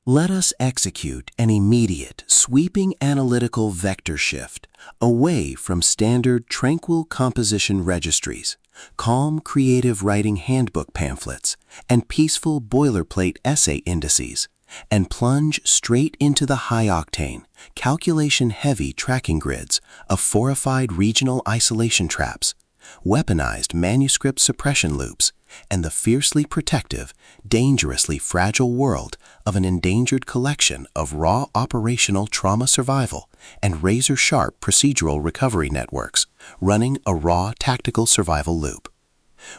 Let us execute an immediate, sweeping analytical vector shift away from standard tranquil composition registries, calm creative writing handbook pamphlets, and peaceful boilerplate essay indices, and plunge straight into the high-octane, calculation-heavy tracking grids of fortified regional isolation traps, weaponized manuscript suppression loops, and the fiercely protective, dangerously fragile world of an endangered collection of raw operational trauma survival and razor-sharp procedural recovery networks running a raw tactical survival loop.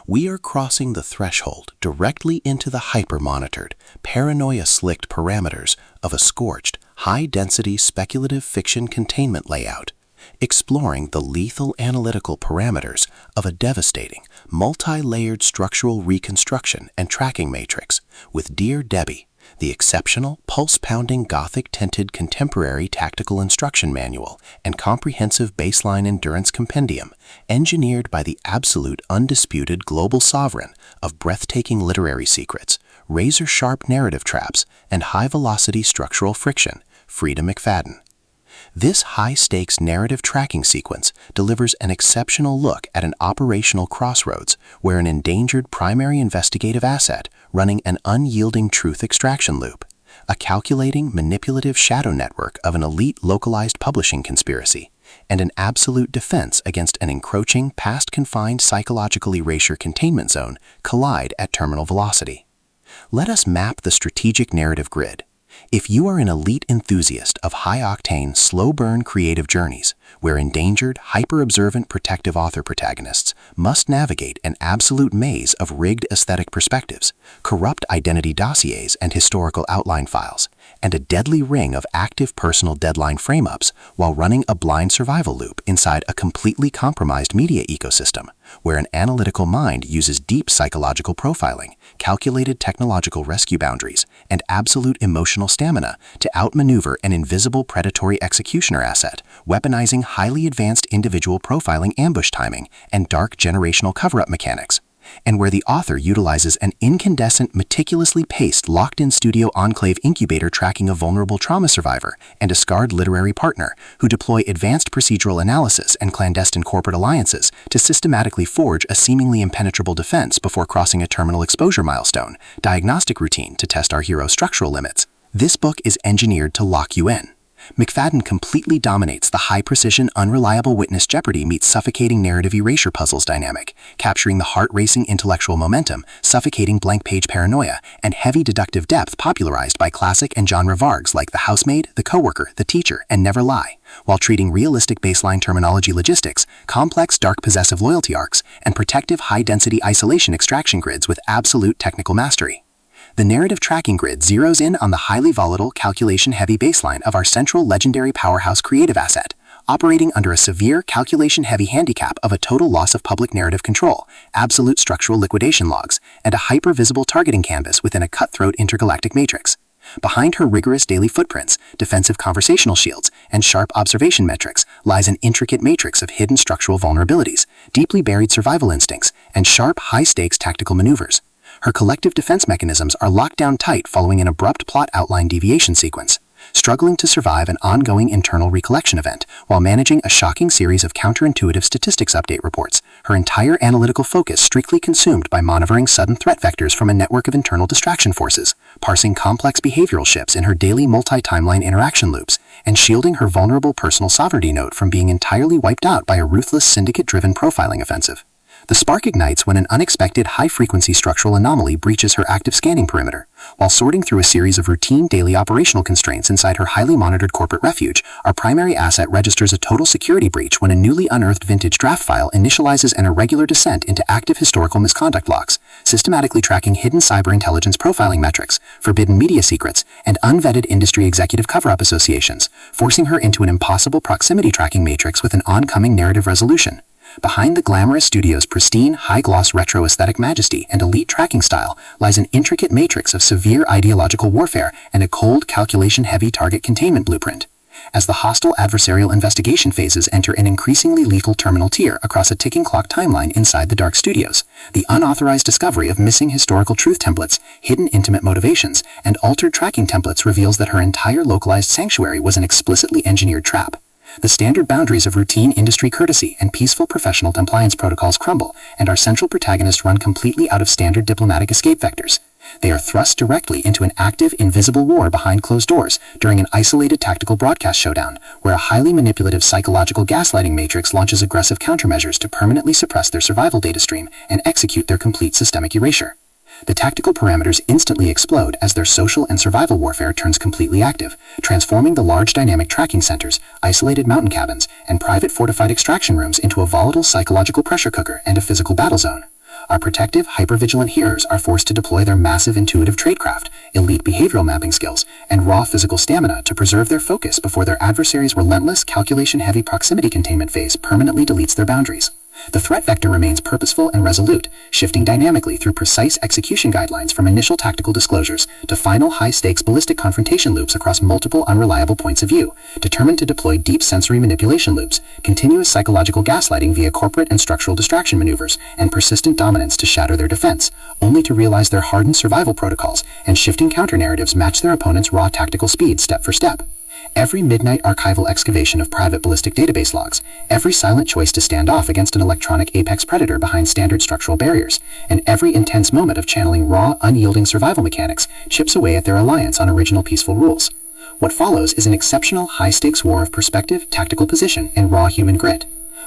We are crossing the threshold directly into the hyper-monitored, paranoia-slicked parameters of a scorched, high-density speculative fiction containment layout, exploring the lethal analytical parameters of a devastating, multi-layered structural reconstruction and tracking matrix with Dear Debbie, the exceptional, pulse-pounding Gothic-tinted contemporary tactical instruction manual and comprehensive baseline endurance compendium, engineered by the absolute undisputed global sovereign of breathtaking literary secrets, razor-sharp narrative traps, and high-velocity structural friction, Freida McFadden. This high-stakes narrative tracking sequence delivers an exceptional look at an operational crossroads where an endangered primary investigative asset running an unyielding truth extraction loop, a calculating, manipulative shadow network of an elite localized publishing conspiracy, and an absolute defense against an encroaching, past-confined psychological erasure containment zone collide at terminal velocity. Let us map the strategic narrative grid. If you are an elite enthusiast of high-octane, slow-burn creative journeys, where endangered, hyper-observant protective author protagonists must navigate an absolute maze of rigged aesthetic perspectives, corrupt identity dossiers and historical outline files, and a deadly ring of active personal deadline frame-ups while running a blind survival loop inside a completely compromised media ecosystem, where an analytical mind uses deep psychological profiling, calculated technological rescue boundaries, and absolute emotional stamina to outmaneuver an invisible predatory executioner asset, weaponizing highly advanced individual profiling ambush timing and dark generational cover-up mechanics, and where the author utilizes an incandescent, meticulously paced, locked-in studio enclave incubator tracking a vulnerable trauma survivor and a scarred literary partner who deploy advanced procedural analysis and clandestine corporate alliances to systematically forge a seemingly impenetrable defense before crossing a terminal exposure milestone, diagnostic routine to test our hero's structural limits. This book is engineered to lock you in. McFadden completely dominates the high-precision, unreliable witness jeopardy meets suffocating narrative erasure puzzles dynamic, capturing the heart-racing intellectual momentum, suffocating blank-page paranoia, and heavy deductive depth popularized by classic and genre vargs like The Housemaid, The Coworker, The Teacher, and Never Lie, while treating realistic baseline terminology logistics, complex dark possessive loyalty arcs, and protective high-density isolation extraction grids with absolute technical mastery. The narrative tracking grid zeroes in on the highly volatile, calculation-heavy baseline of our central legendary powerhouse creative asset, operating under a severe calculation-heavy handicap of a total loss of public narrative control, absolute structural liquidation logs, and a hyper-visible targeting canvas within a cutthroat intergalactic matrix. Behind her rigorous daily footprints, defensive conversational shields, and sharp observation metrics lies an intricate matrix of hidden structural vulnerabilities, deeply buried survival instincts, and sharp, high-stakes tactical maneuvers. Her collective defense mechanisms are locked down tight following an abrupt plot outline deviation sequence, struggling to survive an ongoing internal recollection event while managing a shocking series of counterintuitive statistics update reports, her entire analytical focus strictly consumed by monitoring sudden threat vectors from a network of internal distraction forces, parsing complex behavioral shifts in her daily multi-timeline interaction loops, and shielding her vulnerable personal sovereignty node from being entirely wiped out by a ruthless syndicate-driven profiling offensive. The spark ignites when an unexpected high-frequency structural anomaly breaches her active scanning perimeter. While sorting through a series of routine daily operational constraints inside her highly monitored corporate refuge, our primary asset registers a total security breach when a newly unearthed vintage draft file initializes an irregular descent into active historical misconduct logs, systematically tracking hidden cyber intelligence profiling metrics, forbidden media secrets, and unvetted industry executive cover-up associations, forcing her into an impossible proximity tracking matrix with an oncoming narrative resolution. Behind the glamorous studio's pristine, high-gloss retro aesthetic majesty and elite tracking style lies an intricate matrix of severe ideological warfare and a cold, calculation-heavy target containment blueprint. As the hostile adversarial investigation phases enter an increasingly lethal terminal tier across a ticking clock timeline inside the dark studios, the unauthorized discovery of missing historical truth templates, hidden intimate motivations, and altered tracking templates reveals that her entire localized sanctuary was an explicitly engineered trap. The standard boundaries of routine industry courtesy and peaceful professional compliance protocols crumble, and our central protagonist run completely out of standard diplomatic escape vectors. They are thrust directly into an active, invisible war behind closed doors during an isolated tactical broadcast showdown, where a highly manipulative psychological gaslighting matrix launches aggressive countermeasures to permanently suppress their survival data stream and execute their complete systemic erasure. The tactical parameters instantly explode as their social and survival warfare turns completely active, transforming the large dynamic tracking centers, isolated mountain cabins, and private fortified extraction rooms into a volatile psychological pressure cooker and a physical battle zone. Our protective, hyper-vigilant hearers are forced to deploy their massive intuitive tradecraft, elite behavioral mapping skills, and raw physical stamina to preserve their focus before their adversary's relentless, calculation-heavy proximity containment phase permanently deletes their boundaries. The threat vector remains purposeful and resolute, shifting dynamically through precise execution guidelines from initial tactical disclosures to final high-stakes ballistic confrontation loops across multiple unreliable points of view, determined to deploy deep sensory manipulation loops, continuous psychological gaslighting via corporate and structural distraction maneuvers, and persistent dominance to shatter their defense, only to realize their hardened survival protocols and shifting counter-narratives match their opponent's raw tactical speed step for step. Every midnight archival excavation of private ballistic database logs, every silent choice to stand off against an electronic apex predator behind standard structural barriers, and every intense moment of channeling raw, unyielding survival mechanics chips away at their reliance on original peaceful rules. What follows is an exceptional high-stakes war of perspective, tactical position, and raw human grit.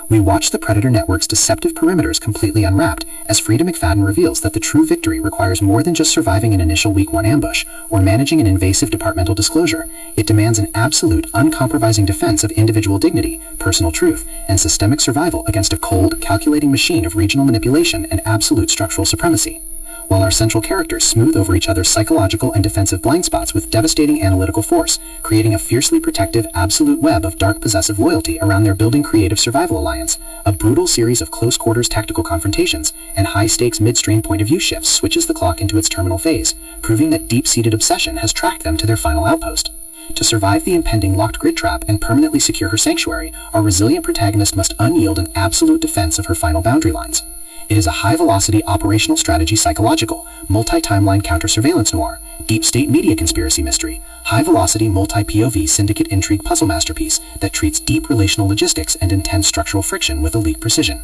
We watch the Predator Network's deceptive perimeters completely unwrapped as Freida McFadden reveals that the true victory requires more than just surviving an initial Week 1 ambush or managing an invasive departmental disclosure. It demands an absolute, uncompromising defense of individual dignity, personal truth, and systemic survival against a cold, calculating machine of regional manipulation and absolute structural supremacy. While our central characters smooth over each other's psychological and defensive blind spots with devastating analytical force, creating a fiercely protective, absolute web of dark possessive loyalty around their building creative survival alliance, a brutal series of close-quarters tactical confrontations and high-stakes midstream point-of-view shifts switches the clock into its terminal phase, proving that deep-seated obsession has tracked them to their final outpost. To survive the impending locked grid trap and permanently secure her sanctuary, our resilient protagonist must unyield an absolute defense of her final boundary lines. It is a high-velocity operational strategy psychological, multi-timeline counter-surveillance noir, deep-state media conspiracy mystery, high-velocity multi-POV syndicate intrigue puzzle masterpiece that treats deep relational logistics and intense structural friction with elite precision.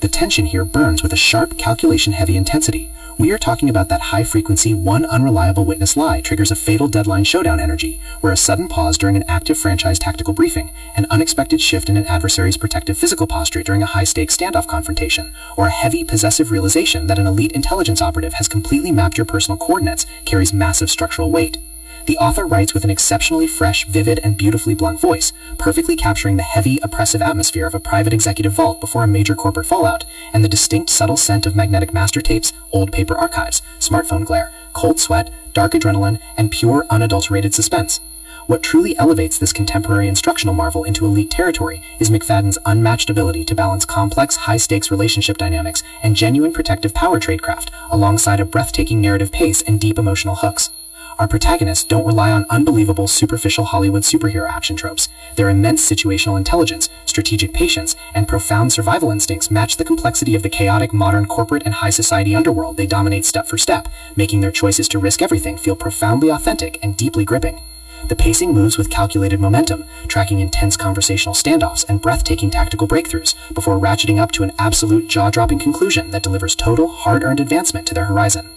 The tension here burns with a sharp, calculation-heavy intensity. We are talking about that high-frequency, one unreliable witness lie triggers a fatal deadline showdown energy, where a sudden pause during an active franchise tactical briefing, an unexpected shift in an adversary's protective physical posture during a high-stakes standoff confrontation, or a heavy, possessive realization that an elite intelligence operative has completely mapped your personal coordinates carries massive structural weight. The author writes with an exceptionally fresh, vivid, and beautifully blunt voice, perfectly capturing the heavy, oppressive atmosphere of a private executive vault before a major corporate fallout, and the distinct, subtle scent of magnetic master tapes, old paper archives, smartphone glare, cold sweat, dark adrenaline, and pure, unadulterated suspense. What truly elevates this contemporary instructional marvel into elite territory is McFadden's unmatched ability to balance complex, high-stakes relationship dynamics and genuine protective power tradecraft, alongside a breathtaking narrative pace and deep emotional hooks. Our protagonists don't rely on unbelievable, superficial Hollywood superhero action tropes. Their immense situational intelligence, strategic patience, and profound survival instincts match the complexity of the chaotic modern corporate and high society underworld they dominate step for step, making their choices to risk everything feel profoundly authentic and deeply gripping. The pacing moves with calculated momentum, tracking intense conversational standoffs and breathtaking tactical breakthroughs before ratcheting up to an absolute jaw-dropping conclusion that delivers total, hard-earned advancement to their horizon.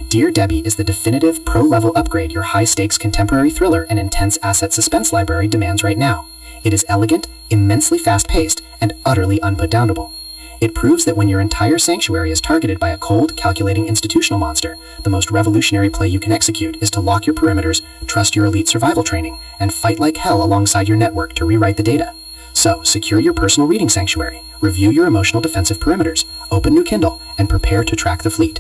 Dear Debbie is the definitive pro-level upgrade your high-stakes contemporary thriller and intense asset suspense library demands right now. It is elegant, immensely fast-paced, and utterly unputdownable. It proves that when your entire sanctuary is targeted by a cold, calculating institutional monster, the most revolutionary play you can execute is to lock your perimeters, trust your elite survival training, and fight like hell alongside your network to rewrite the data. So, secure your personal reading sanctuary, review your emotional defensive perimeters, open new Kindle, and prepare to track the fleet.